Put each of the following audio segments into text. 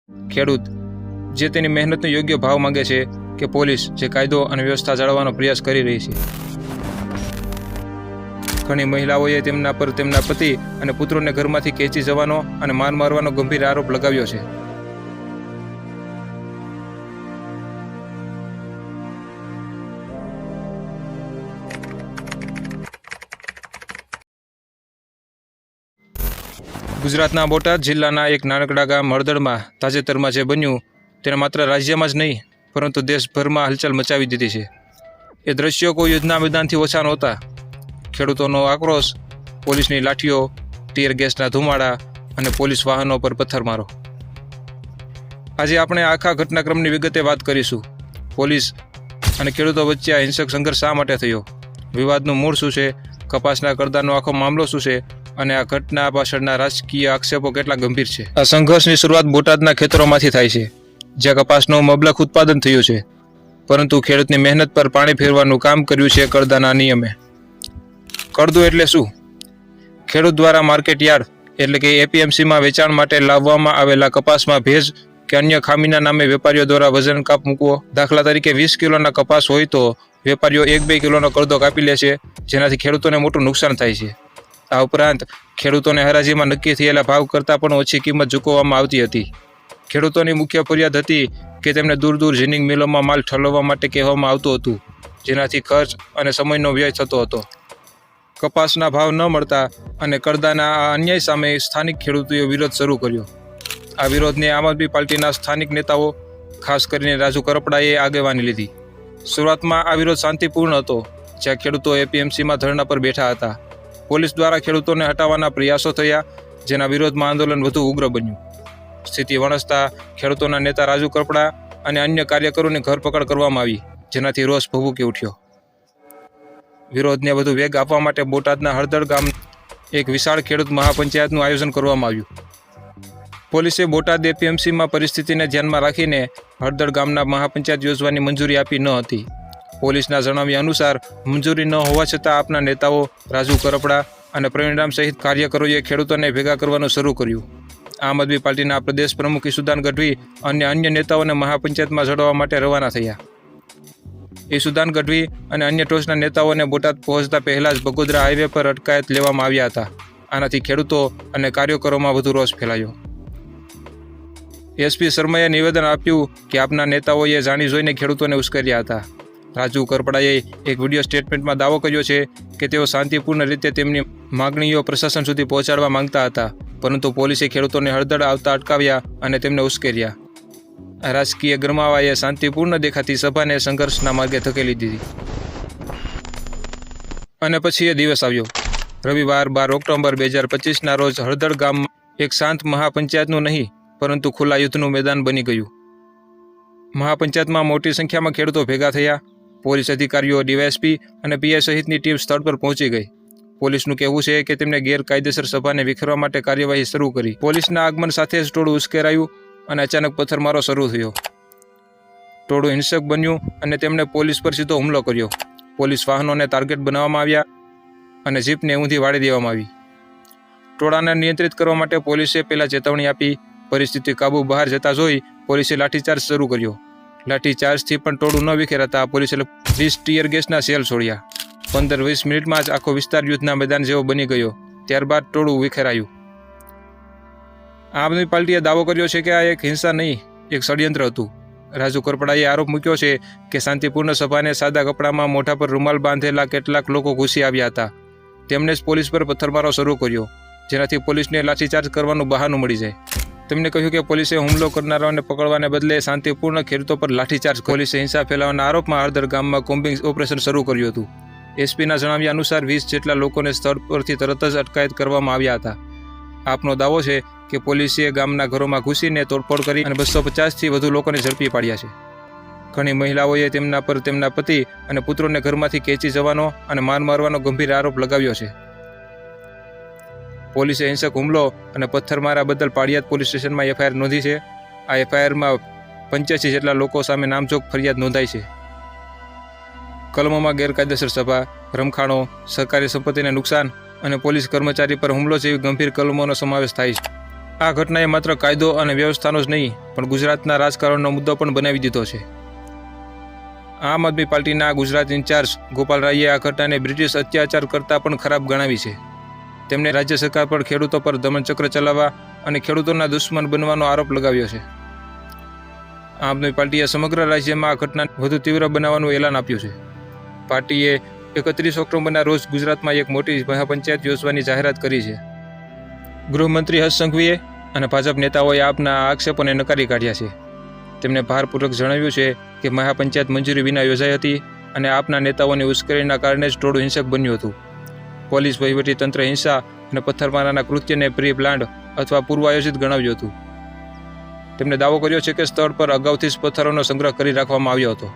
ખેડૂત જે તેની મહેનતનો યોગ્ય ભાવ માંગે છે કે પોલીસ જે કાયદો અને વ્યવસ્થા જાળવવાનો પ્રયાસ કરી રહી છે? ઘણી મહિલાઓએ તેમના પર તેમના પતિ અને પુત્રોને ઘરમાંથી ખેંચી જવાનો અને માર મારવાનો ગંભીર આરોપ લગાવ્યો છે. ગુજરાતના બોટાદ જિલ્લાના એક નાનકડા ગામ હળદળમાં તાજેતરમાં જે બન્યું તેને માત્ર રાજ્યમાં જ નહીં પરંતુ દેશભરમાં હલચલ મચાવી દીધી છે. એ દ્રશ્યો કોઈ યુદ્ધના મેદાનથી ઓછા નહોતા. ખેડૂતોનો આક્રોશ, પોલીસની લાઠીઓ, ટીયર ગેસના ધુમાડા અને પોલીસ વાહનો પર પથ્થરમારો. આજે આપણે આખા ઘટનાક્રમની વિગતે વાત કરીશું. પોલીસ અને ખેડૂતો વચ્ચે આ હિંસક સંઘર્ષ શા માટે થયો, વિવાદનું મૂળ શું છે, કપાસના કરદાનો આખો મામલો શું છે અને આ ઘટના પાછળના રાજકીય આક્ષેપો કેટલા ગંભીર છે. આ સંઘર્ષની શરૂઆત બોટાદના ખેતરોમાંથી થાય છે, જ્યાં કપાસનું મબલખ ઉત્પાદન થયું છે, પરંતુ ખેડૂતની મહેનત પર પાણી ફેરવાનું કામ કર્યું છે કરદાના નિયમે. કરદું એટલે શું? ખેડૂત દ્વારા માર્કેટ યાર્ડ એટલે કે એપીએમસીમાં વેચાણ માટે લાવવામાં આવેલા કપાસમાં ભેજ કે અન્ય ખામીના નામે વેપારીઓ દ્વારા વજન કાપ મૂકવો. દાખલા તરીકે 20 કિલોના કપાસ હોય તો વેપારીઓ 1-2 કિલોનો કરદો કાપી લે છે, જેનાથી ખેડૂતોને મોટું નુકસાન થાય છે. આ ઉપરાંત ખેડૂતોને હરાજીમાં નક્કી થયેલા ભાવ કરતાં પણ ઓછી કિંમત ચૂકવવામાં આવતી હતી. ખેડૂતોની મુખ્ય ફરિયાદ હતી કે તેમને દૂર દૂર જીનિંગ મિલોમાં માલ ઠલવવા માટે કહેવામાં આવતું હતું, જેનાથી ખર્ચ અને સમયનો વ્યય થતો હતો. કપાસના ભાવ ન મળતા અને કરદાના આ અન્યાય સામે સ્થાનિક ખેડૂતોએ વિરોધ શરૂ કર્યો. આ વિરોધને આમ આદમી પાર્ટીના સ્થાનિક નેતાઓ, ખાસ કરીને રાજુ કરપડાએ આગેવાની લીધી. શરૂઆતમાં આ વિરોધ શાંતિપૂર્ણ હતો, જ્યાં ખેડૂતો એપીએમસીમાં ધરણા પર બેઠા હતા. પોલીસ દ્વારા ખેડૂતોને હટાવવાના પ્રયાસો થયા, જેના વિરોધમાં આંદોલન વધુ ઉગ્ર બન્યું. સ્થિતિ વણસતા ખેડૂતોના નેતા રાજુ કરપડા અને અન્ય કાર્યકરોની ધરપકડ કરવામાં આવી, જેનાથી રોષ ભભૂકી ઉઠ્યો. વિરોધને વધુ વેગ આપવા માટે બોટાદના હળદળ ગામ એક વિશાળ ખેડૂત મહાપંચાયતનું આયોજન કરવામાં આવ્યું. પોલીસે બોટાદ એપીએમસીમાં પરિસ્થિતિને ધ્યાનમાં રાખીને હળદળ ગામના મહાપંચાયત યોજવાની મંજૂરી આપી ન હતી. પોલીસના જણાવ્યા અનુસાર મંજૂરી ન હોવા છતાં આપના નેતાઓ રાજુ કરપડા અને પ્રવીણરામ સહિત કાર્યકરોએ ખેડૂતોને ભેગા કરવાનું શરૂ કર્યું. આમ આદમી પાર્ટીના પ્રદેશ પ્રમુખ ઈસુદાન ગઢવી અને અન્ય નેતાઓને મહાપંચાયતમાં જોડવા માટે રવાના થયા. ઈસુદાન ગઢવી અને અન્ય ટોચના નેતાઓને બોટાદ પહોંચતા પહેલા જ બગોદરા હાઈવે પર અટકાયત લેવામાં આવ્યા હતા. આનાથી ખેડૂતો અને કાર્યકરોમાં વધુ રોષ ફેલાયો. એસપી શર્માએ નિવેદન આપ્યું કે આપના નેતાઓએ જાણી જોઈને ખેડૂતોને ઉશ્કેર્યા હતા. રાજુ કરપડાએ એક વિડીયો સ્ટેટમેન્ટમાં દાવો કર્યો છે કે તેઓ શાંતિપૂર્ણ રીતે તેમની માગણીઓ પ્રશાસન સુધી પહોંચાડવા માંગતા હતા, પરંતુ પોલીસે ખેડૂતોને હળદળ આવતા અટકાવ્યા અને તેમને ઉશ્કેર્યા. રાજકીય ગરમાવાએ શાંતિપૂર્ણ દેખાતી સભાને સંઘર્ષના માર્ગે ધકેલી દીધી. અને પછી એ દિવસ આવ્યો. રવિવાર 12 ઓક્ટોબર 2025ના રોજ હળદળ ગામ એક શાંત મહાપંચાયતનું નહીં પરંતુ ખુલ્લા યુદ્ધનું મેદાન બની ગયું. મહાપંચાયતમાં મોટી સંખ્યામાં ખેડૂતો ભેગા થયા. પોલીસ અધિકારીઓ, ડીવાયએસપી અને પીઆઈ સહિતની ટીમ સ્થળ પર પહોંચી ગઈ. પોલીસનું કહેવું છે કે તેમણે ગેરકાયદેસર સભાને વિખેરવા માટે કાર્યવાહી શરૂ કરી. પોલીસના આગમન સાથે જ ટોળું ઉશ્કેરાયું અને અચાનક પથ્થરમારો શરૂ થયો. ટોળું હિંસક બન્યું અને તેમણે પોલીસ પર સીધો હુમલો કર્યો. પોલીસ વાહનોને ટાર્ગેટ બનાવવામાં આવ્યા અને જીપને ઊંધી વાળી દેવામાં આવી. ટોળાને નિયંત્રિત કરવા માટે પોલીસે પહેલા ચેતવણી આપી. પરિસ્થિતિ કાબુ બહાર જતા જોઈ પોલીસે લાઠીચાર્જ શરૂ કર્યો. લાઠીચાર્જથી પણ ટોળું ન વિખેરાતા પોલીસે 20 ટીયર ગેસના સેલ છોડ્યા. 15-20 મિનિટમાં જ આખો વિસ્તાર યુદ્ધના મેદાન જેવો બની ગયો. ત્યારબાદ ટોળું વિખેરાયું. આમ આદમી પાર્ટીએ દાવો કર્યો છે કે આ એક હિંસા નહીં, એક ષડયંત્ર હતું. રાજુ કરપડાએ આરોપ મૂક્યો છે કે શાંતિપૂર્ણ સભાને સાદા કપડામાં મોઢા પર રૂમાલ બાંધેલા કેટલાક લોકો ઘૂસી આવ્યા હતા. તેમણે જ પોલીસ પર પથ્થરમારો શરૂ કર્યો, જેનાથી પોલીસને લાઠીચાર્જ કરવાનું બહાનું મળી જાય. તેમણે કહ્યું કે પોલીસે હુમલો કરનારાઓને પકડવાને બદલે શાંતિપૂર્ણ ખેડૂતો પર લાઠીચાર્જ. પોલીસે હિંસા ફેલાવવાના આરોપમાં હળદળ ગામમાં કોમ્બિંગ ઓપરેશન શરૂ કર્યું હતું. એસપીના જણાવ્યા અનુસાર 20 જેટલા લોકોને સ્થળ પરથી તરત જ અટકાયત કરવામાં આવ્યા હતા. આપનો દાવો છે કે પોલીસે ગામના ઘરોમાં ઘૂસીને તોડફોડ કરી અને 250થી વધુ લોકોને ઝડપી પાડ્યા છે. ઘણી મહિલાઓએ તેમના પર તેમના પતિ અને પુત્રોને ઘરમાંથી ખેંચી જવાનો અને માર મારવાનો ગંભીર આરોપ લગાવ્યો છે. પોલીસે હિંસક હુમલો અને પથ્થરમારા બદલ પાળિયાદ પોલીસ સ્ટેશનમાં એફઆઈઆર નોંધી છે. આ એફઆઈઆરમાં 85 જેટલા લોકો સામે નામજોગ ફરિયાદ નોંધાઈ છે. કલમોમાં ગેરકાયદેસર સભા, રમખાણો, સરકારી સંપત્તિને નુકસાન અને પોલીસ કર્મચારી પર હુમલો જેવી ગંભીર કલમોનો સમાવેશ થાય છે. આ ઘટનાએ માત્ર કાયદો અને વ્યવસ્થાનો જ નહીં પણ ગુજરાતના રાજકારણનો મુદ્દો પણ બનાવી દીધો છે. આમ આદમી પાર્ટીના ગુજરાત ઇન્ચાર્જ ગોપાલ રાયે આ ઘટનાને બ્રિટિશ અત્યાચાર કરતાં પણ ખરાબ ગણાવી છે. તેમણે રાજ્ય સરકાર પર ખેડૂતો પર દમનચક્ર ચલાવવા અને ખેડૂતોના દુશ્મન બનવાનો આરોપ લગાવ્યો છે. આમ આદમી પાર્ટીએ સમગ્ર રાજ્યમાં આ ઘટનાને વધુ તીવ્ર બનાવવાનું એલાન આપ્યું છે. પાર્ટીએ 31 ઓક્ટોબરના રોજ ગુજરાતમાં એક મોટી મહાપંચાયત યોજવાની જાહેરાત કરી છે. ગૃહમંત્રી હર્ષ સંઘવીએ અને ભાજપ નેતાઓએ આપના આક્ષેપોને નકારી કાઢ્યા છે. તેમણે ભારપૂર્વક જણાવ્યું છે કે મહાપંચાયત મંજૂરી વિના યોજાઈ હતી અને આપના નેતાઓની ઉશ્કેરણીના કારણે જ ટોળું હિંસક બન્યું હતું. પોલીસ વહીવટીતંત્ર હિંસા અને પથ્થરમારાના કૃત્યને પ્રી પ્લાન્ડ અથવા પૂર્વ આયોજિત ગણાવ્યું હતું. તેમણે દાવો કર્યો છે કે સ્થળ પર અગાઉથી જ પથ્થરોનો સંગ્રહ કરી રાખવામાં આવ્યો હતો.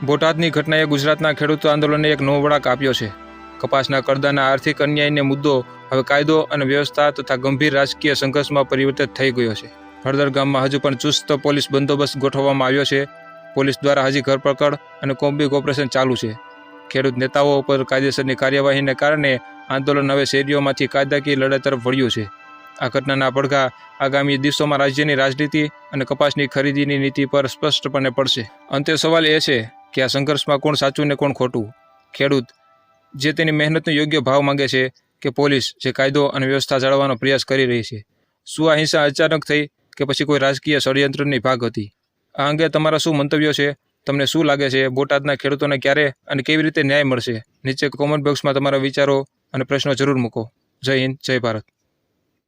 બોટાદની ઘટનાએ ગુજરાતના ખેડૂત આંદોલનને એક નવો વળાંક આપ્યો છે. કપાસના કડદાના આર્થિક અન્યાયનો મુદ્દો હવે કાયદો અને વ્યવસ્થા તથા ગંભીર રાજકીય સંઘર્ષમાં પરિવર્તિત થઈ ગયો છે. હળદર ગામમાં હજુ પણ ચુસ્ત પોલીસ બંદોબસ્ત ગોઠવવામાં આવ્યો છે. પોલીસ દ્વારા હજી ધરપકડ અને કોમ્બિંગ ઓપરેશન ચાલુ છે. ખેડૂત નેતાઓ પર કાયદેસરની કાર્યવાહીને કારણે આંદોલન હવે શેરીઓમાંથી કાયદાકીય લડાઈ તરફ વળ્યું છે. આ ઘટનાના પડઘા આગામી દિવસોમાં રાજ્યની રાજનીતિ અને કપાસની ખરીદીની નીતિ પર સ્પષ્ટપણે પડશે. અંતે સવાલ એ છે કે આ સંઘર્ષમાં કોણ સાચું ને કોણ ખોટું? ખેડૂત જે તેની મહેનતનો યોગ્ય ભાવ માંગે છે કે પોલીસ જે કાયદો અને વ્યવસ્થા જાળવવાનો પ્રયાસ કરી રહી છે? શું આ હિંસા અચાનક થઈ કે પછી કોઈ રાજકીય ષડયંત્રની ભાગ હતી? આ અંગે તમારા શું મંતવ્યો છે? તમને શું લાગે છે બોટાદના ખેડૂતોને ક્યારે અને કેવી રીતે ન્યાય મળશે? નીચે કોમેન્ટ બોક્સમાં તમારા વિચારો અને પ્રશ્નો જરૂર મૂકો. જય હિન્દ, જય ભારત.